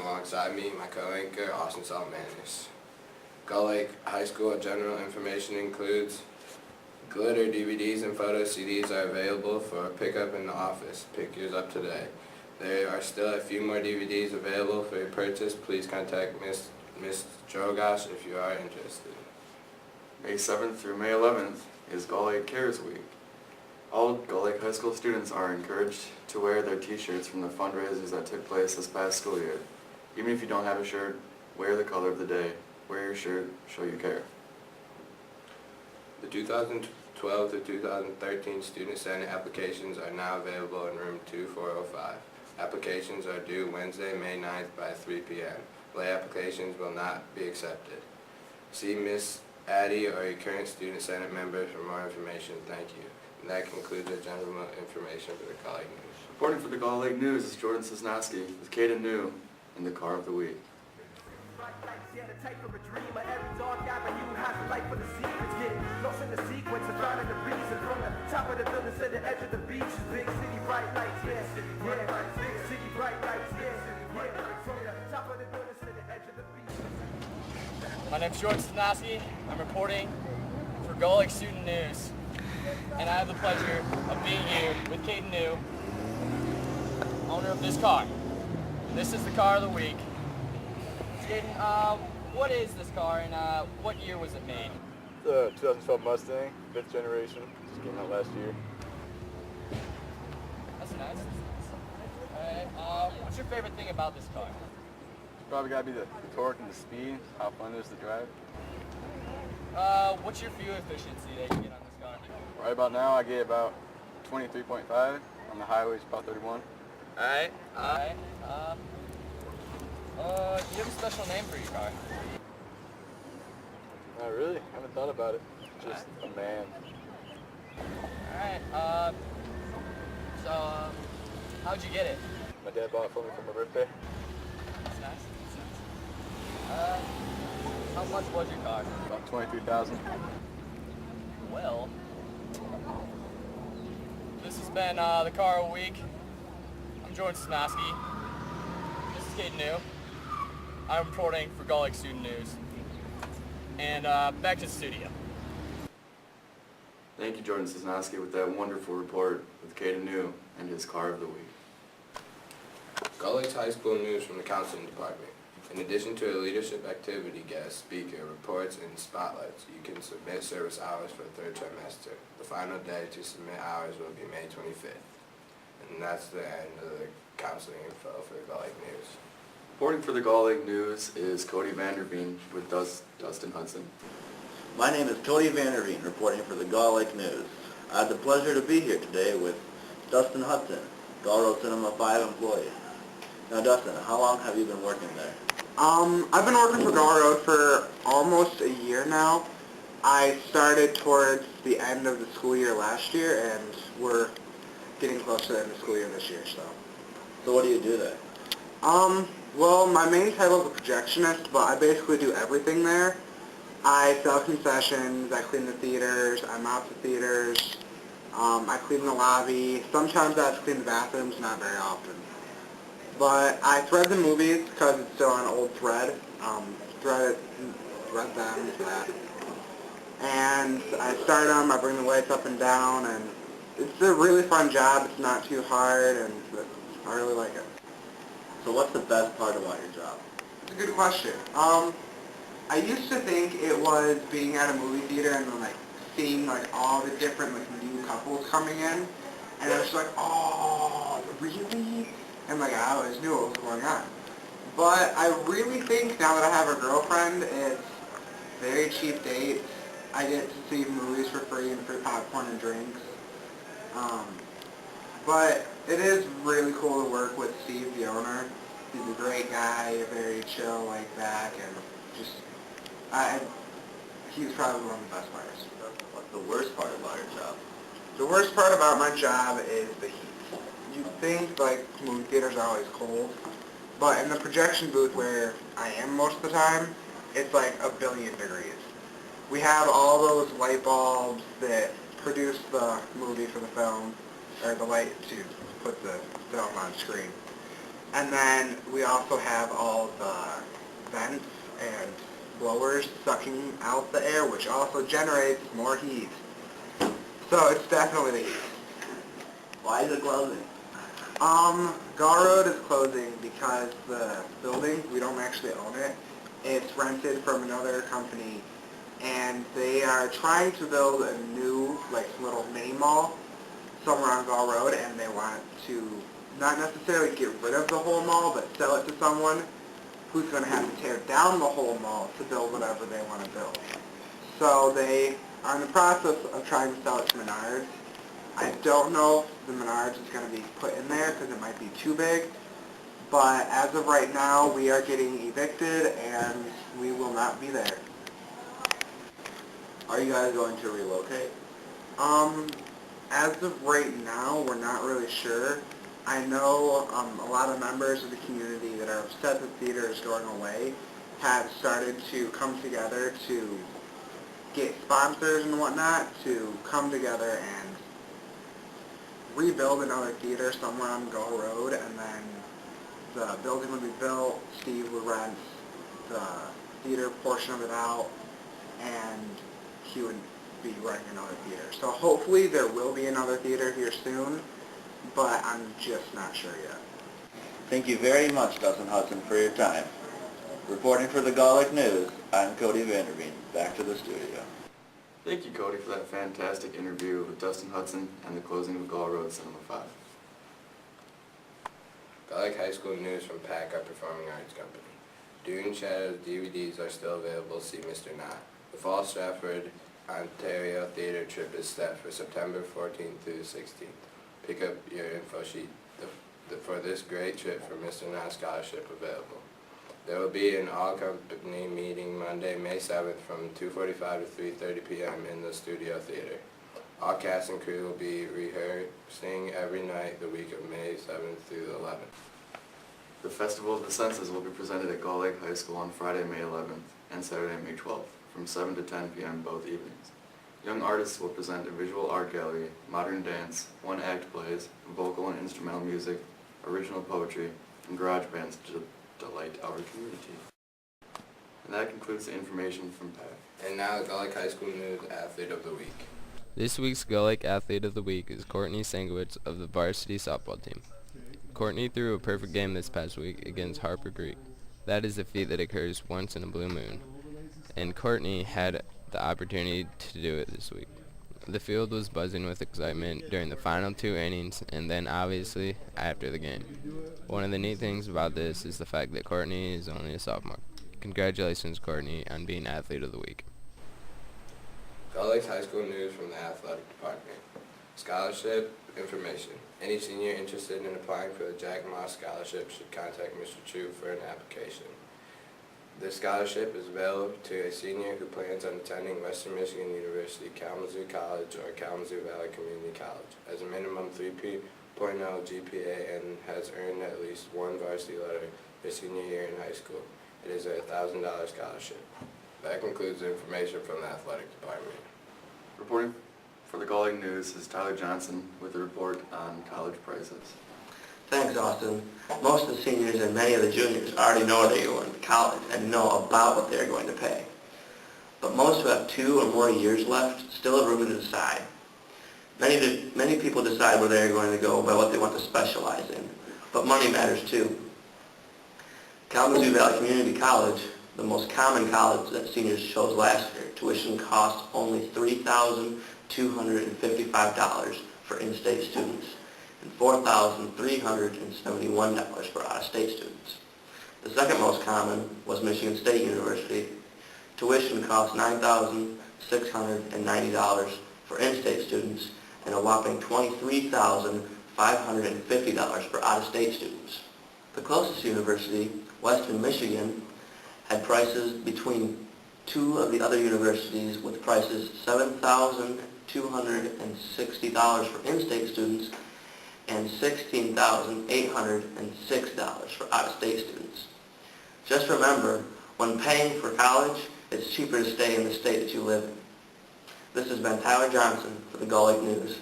alongside me, my co-anchor, Austin Saltmanis. Gull Lake High School general information includes glitter DVDs and photo CDs are available for pickup in the office. Pick yours up today. There are still a few more DVDs available for your purchase. Please contact Ms. Drogosh if you are interested. May 7th through May 11th is Gull Lake Cares Week. All Gull Lake High School students are encouraged to wear their t-shirts from the fundraisers that took place this past school year. Even if you don't have a shirt, wear the color of the day. Wear your shirt, show you care. The 2012 to 2013 Student Senate applications are now available in room 2405. Applications are due Wednesday, May 9th by 3 p.m. Late applications will not be accepted. See Ms. Addy or your current Student Senate member for more information. Thank you. And that concludes our general information for the Gull Lake News. Reporting for the Gull Lake News is Jordan Cisnowski with Caden New in the Car of the Week. My name's Jordan Cisnowski. I'm reporting for Gull Lake Student News. And I have the pleasure of being here with Caden New, owner of this car. This is the Car of the Week. Caden, what is this car and what year was it made? The 2012 Mustang, 5th generation. Just came out last year. That's nice. Alright, what's your favorite thing about this car? Probably gotta be the torque and the speed, how fun it is to drive. What's your fuel efficiency that you get on this car? Right about now I get about 23.5. On the highways about 31. Alright. Do you have a special name for your car? Not really, I haven't thought about it. Just a man. Alright, so, how'd you get it? My dad bought it for me for my birthday. That's nice. How much was your car? About 23,000. Well, this has been the Car of the Week. I'm Jordan Cisnowski. This is Caden New. I'm reporting for Gull Lake Student News. And back to the studio. Thank you, Jordan Cisnowski, with that wonderful report with Caden New and his Car of the Week. Gull Lake's High School News from the Counseling Department. In addition to a leadership activity guest speaker, reports, and spotlights, you can submit service hours for the third trimester. The final day to submit hours will be May 25th. And that's the end of the counseling info for the Gull Lake News. Reporting for the Gull Lake News is Cody Vanderveen with Dustin Hudson. My name is Cody Vanderveen, reporting for the Gull Lake News. I had the pleasure to be here today with Dustin Hudson, Gull Road Cinema 5 employee. Now Dustin, how long have you been working there? I've been working for Gull Road for almost a year now. I started towards the end of the school year last year, and we're getting close to the end of the school year this year, so. So what do you do there? Well, my main title is a projectionist, but I basically do everything there. I sell concessions, I clean the theaters, I mop the theaters, I clean the lobby. Sometimes I have to clean the bathrooms, not very often. But I thread the movies because it's still on old thread. Thread them to that. And I start them, I bring the lights up and down, and it's a really fun job. It's not too hard, and I really like it. So what's the best part about your job? It's a good question. I used to think it was being at a movie theater and then like seeing like all the different like new couples coming in, and I was like, oh, really? And like I always knew what was going on. But I really think now that I have a girlfriend, it's very cheap dates. I get to see movies for free and free popcorn and drinks. But it is really cool to work with Steve, the owner. He's a great guy, very chill, laid back, and just, he's probably one of the best players. What's the worst part about your job? The worst part about my job is the heat. You'd think, like, movie theaters are always cold, but in the projection booth where I am most of the time, it's like 1,000,000,000 degrees. We have all those light bulbs that produce the movie for the film, or the light to put the film on screen. And then we also have all the vents and blowers sucking out the air, which also generates more heat. So it's definitely the heat. Why is it closing? Gull Road is closing because the building, we don't actually own it. It's rented from another company, and they are trying to build a new, like, little mini mall somewhere on Gull Road, and they want to not necessarily get rid of the whole mall, but sell it to someone who's going to have to tear down the whole mall to build whatever they want to build. So they are in the process of trying to sell it to Menards. I don't know if the Menards is going to be put in there because it might be too big, but as of right now, we are getting evicted and we will not be there. Are you guys going to relocate? As of right now, we're not really sure. I know a lot of members of the community that are upset that theater is going away have started to come together to get sponsors and whatnot to come together and rebuild another theater somewhere on Gull Road, and then the building would be built, Steve would rent the theater portion of it out, and he would be running another theater. So hopefully there will be another theater here soon, but I'm just not sure yet. Thank you very much, Dustin Hudson, for your time. Reporting for the Gull Lake News, I'm Cody Vanderveen. Back to the studio. Thank you, Cody, for that fantastic interview with Dustin Hudson and the closing of Gull Road Cinema 5. Gull Lake High School news from PAC, our performing arts company. Dune Shadows DVDs are still available. See Mr. Knott. The Fall Stratford, Ontario theater trip is set for September 14th through the 16th. Pick up your info sheet for this great trip for Mr. Knott scholarship available. There will be an all-company meeting Monday, May 7th from 2:45 to 3:30 p.m. in the Studio Theater. All cast and crew will be rehearsing every night the week of May 7th through the 11th. The Festival of the Senses will be presented at Gull Lake High School on Friday, May 11th and Saturday, May 12th from 7 to 10 p.m. both evenings. Young artists will present a visual art gallery, modern dance, one-act plays, vocal and instrumental music, original poetry, and garage bands to delight our community. And that concludes the information from PAC. And now the Gull Lake High School news athlete of the week. This week's Gull Lake Athlete of the Week is Courtney Sangowitz of the varsity softball team. Courtney threw a perfect game this past week against Harper Creek. That is a feat that occurs once in a blue moon. And Courtney had the opportunity to do it this week. The field was buzzing with excitement during the final 2 innings and then obviously after the game. One of the neat things about this is the fact that Courtney is only a sophomore. Congratulations, Courtney, on being Athlete of the Week. Gull Lake's high school news from the athletic department. Scholarship information. Any senior interested in applying for the Jack Moss Scholarship should contact Mr. Chu for an application. This scholarship is available to a senior who plans on attending Western Michigan University, Kalamazoo College, or Kalamazoo Valley Community College, as a minimum 3.0 GPA and has earned at least one varsity letter their senior year in high school. It is a $1,000 scholarship. That concludes the information from the athletic department. Reporting for the Gull Lake News is Tyler Johnson with a report on college prices. Thanks, Austin. Most of the seniors and many of the juniors already know they're going to college and know about what they're going to pay. But most who have 2 or more years left still have room to decide. Many people decide where they're going to go by what they want to specialize in, but money matters too. Kalamazoo Valley Community College, the most common college that seniors chose last year, tuition costs only $3,255 for in-state students and $4,371 for out-of-state students. The second most common was Michigan State University. Tuition costs $9,690 for in-state students and a whopping $23,550 for out-of-state students. The closest university, Western Michigan, had prices between 2 of the other universities with prices $7,260 for in-state students and $16,806 for out-of-state students. Just remember, when paying for college, it's cheaper to stay in the state that you live in. This has been Tyler Johnson for the Gull Lake News.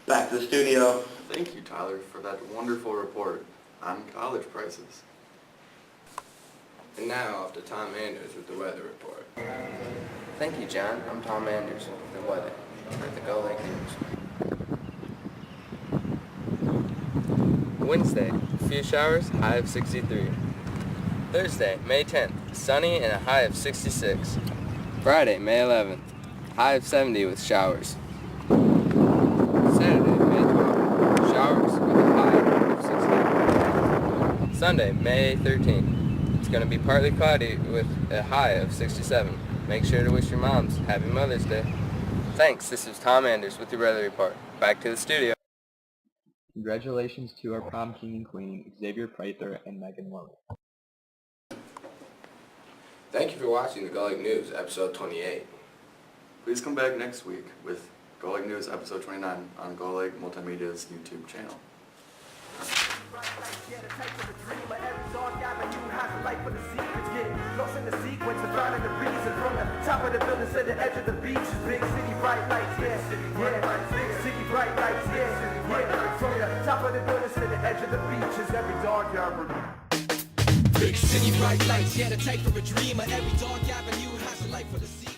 Back to the studio. Thank you, Tyler, for that wonderful report on college prices. And now off to Tom Anders with the weather report. Thank you, John. I'm Tom Anders with the weather for the Gull Lake News. Wednesday, a few showers, high of 63. Thursday, May 10th, sunny and a high of 66. Friday, May 11th, high of 70 with showers. Saturday, May 12th, showers with a high of 60. Sunday, May 13th, it's going to be partly cloudy with a high of 67. Make sure to wish your moms Happy Mother's Day. Thanks, this is Tom Anders with your weather report. Back to the studio. Congratulations to our prom king and queen, Xavier Pryther and Megan Williams. Thank you for watching the Gull Lake News, episode 28. Please come back next week with Gull Lake News episode 29 on Gull Lake Multimedia's YouTube channel. Lost in the sequence of finding the reason from the top of the building to the edge of the beach is big city bright lights, yeah, city bright lights, yeah, from the top of the building to the edge of the beach is every dark avenue. Big city bright lights, yeah, the type of a dreamer. Every dark avenue has a light for the sea.